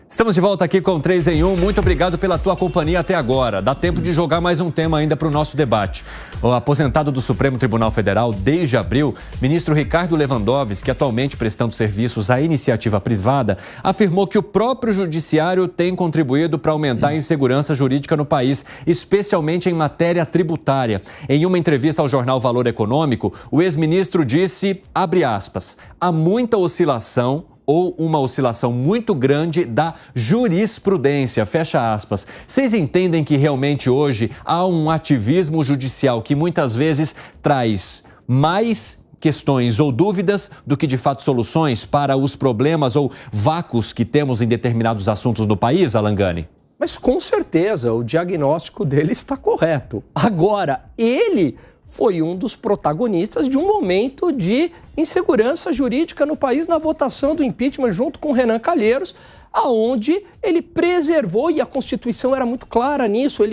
Estamos de volta aqui com 3 em 1. Muito obrigado pela tua companhia até agora. Dá tempo de jogar mais um tema ainda para o nosso debate. O aposentado do Supremo Tribunal Federal desde abril, ministro Ricardo Lewandowski, atualmente prestando serviços à iniciativa privada, afirmou que o próprio judiciário tem contribuído para aumentar a insegurança jurídica no país, especialmente em matéria tributária. Em uma entrevista ao jornal Valor Econômico, o ex-ministro disse, abre aspas, há muita oscilação ou uma oscilação muito grande da jurisprudência, fecha aspas. Vocês entendem que realmente hoje há um ativismo judicial que muitas vezes traz mais questões ou dúvidas do que de fato soluções para os problemas ou vácuos que temos em determinados assuntos do país, Alan Gani? Mas com certeza o diagnóstico dele está correto. Agora, ele foi um dos protagonistas de um momento de insegurança jurídica no país na votação do impeachment junto com Renan Calheiros, aonde ele preservou, e a Constituição era muito clara nisso,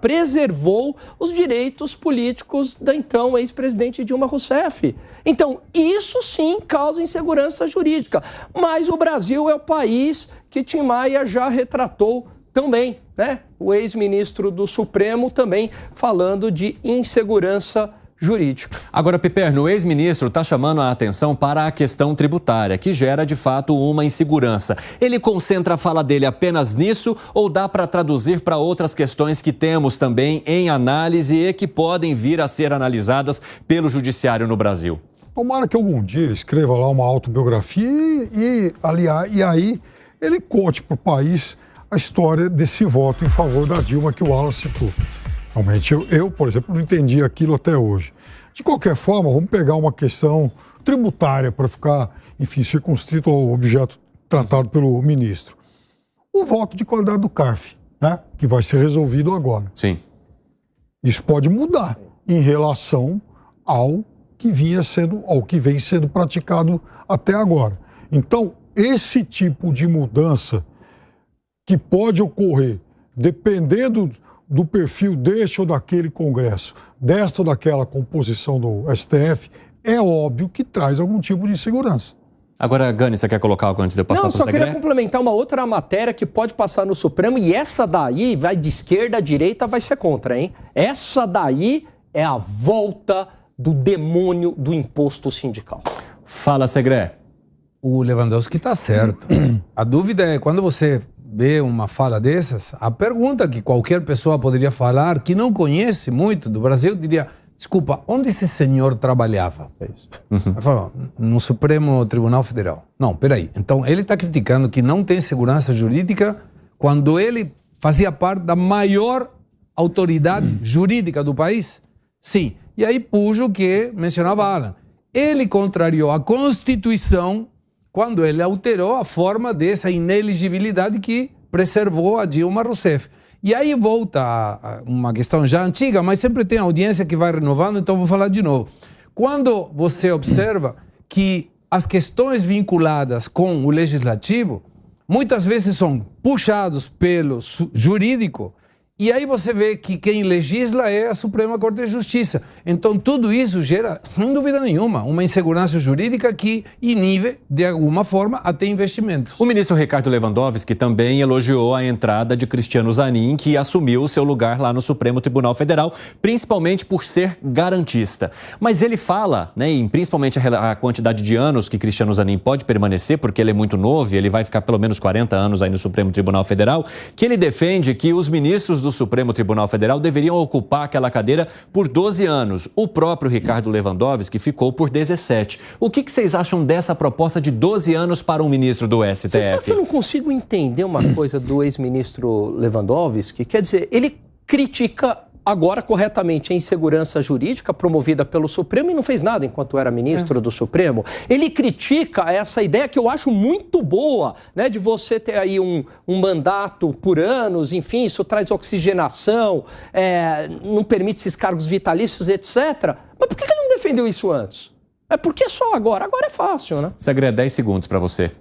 preservou os direitos políticos da então ex-presidente Dilma Rousseff. Então, isso sim causa insegurança jurídica. Mas o Brasil é o país que Tim Maia já retratou também, né? O ex-ministro do Supremo também falando de insegurança jurídica. Agora, Piperno, o ex-ministro está chamando a atenção para a questão tributária, que gera, de fato, uma insegurança. Ele concentra a fala dele apenas nisso ou dá para traduzir para outras questões que temos também em análise e que podem vir a ser analisadas pelo judiciário no Brasil? Tomara que algum dia ele escreva lá uma autobiografia e aí ele conte para o país a história desse voto em favor da Dilma que o Alan citou. Realmente, eu, por exemplo, não entendi aquilo até hoje. De qualquer forma, vamos pegar uma questão tributária para ficar, enfim, circunscrito ao objeto tratado pelo ministro. O voto de qualidade do CARF, né, que vai ser resolvido agora. Sim. Isso pode mudar em relação ao que vem sendo praticado até agora. Então, esse tipo de mudança que pode ocorrer dependendo do perfil deste ou daquele Congresso, desta ou daquela composição do STF, é óbvio que traz algum tipo de insegurança. Agora, Gani, você quer colocar algo antes de eu passar para o Não, só queria complementar uma outra matéria que pode passar no Supremo, e essa daí vai de esquerda a direita, vai ser contra, hein? Essa daí é a volta do demônio do imposto sindical. Fala, Segré. O Lewandowski está certo. A dúvida é, quando você vê uma fala dessas, a pergunta que qualquer pessoa poderia falar, que não conhece muito do Brasil, diria, desculpa, onde esse senhor trabalhava? É isso. Ele falou, no Supremo Tribunal Federal. Não, peraí. Então, ele está criticando que não tem segurança jurídica quando ele fazia parte da maior autoridade jurídica do país? Sim. E aí puxa o que mencionava Alan. Ele contrariou a Constituição quando ele alterou a forma dessa ineligibilidade que preservou a Dilma Rousseff. E aí volta a uma questão já antiga, mas sempre tem audiência que vai renovando, então vou falar de novo. Quando você observa que as questões vinculadas com o legislativo, muitas vezes são puxados pelo jurídico, e aí você vê que quem legisla é a Suprema Corte de Justiça. Então tudo isso gera, sem dúvida nenhuma, uma insegurança jurídica que inibe, de alguma forma, até investimentos. O ministro Ricardo Lewandowski também elogiou a entrada de Cristiano Zanin, que assumiu o seu lugar lá no Supremo Tribunal Federal, principalmente por ser garantista. Mas ele fala, né, em principalmente a quantidade de anos que Cristiano Zanin pode permanecer, porque ele é muito novo e ele vai ficar pelo menos 40 anos aí no Supremo Tribunal Federal, que ele defende que os ministros do Supremo Tribunal Federal deveriam ocupar aquela cadeira por 12 anos. O próprio Ricardo Lewandowski ficou por 17. O que vocês acham dessa proposta de 12 anos para um ministro do STF? Você sabe que eu não consigo entender uma coisa do ex-ministro Lewandowski? Quer dizer, ele critica agora corretamente a insegurança jurídica promovida pelo Supremo e não fez nada enquanto era ministro do Supremo. Ele critica essa ideia que eu acho muito boa, né, de você ter aí um mandato por anos, enfim, isso traz oxigenação, não permite esses cargos vitalícios, etc. Mas por que ele não defendeu isso antes? É porque só agora? Agora é fácil, né? Segredo, 10 segundos para você.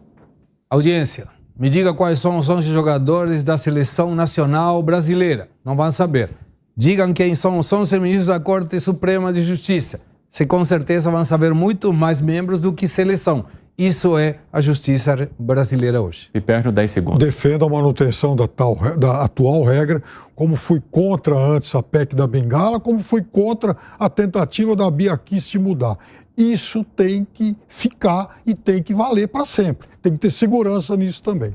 Audiência, me diga quais são os 11 jogadores da Seleção Nacional Brasileira. Não vão saber. Digam quem são os 11 ministros da Corte Suprema de Justiça. Você com certeza vão saber muito mais membros do que seleção. Isso é a justiça brasileira hoje. Piperno, 10 segundos. Defendo a manutenção da atual regra, como fui contra antes a PEC da Bengala, como fui contra a tentativa da Bia Kicis mudar. Isso tem que ficar e tem que valer para sempre. Tem que ter segurança nisso também.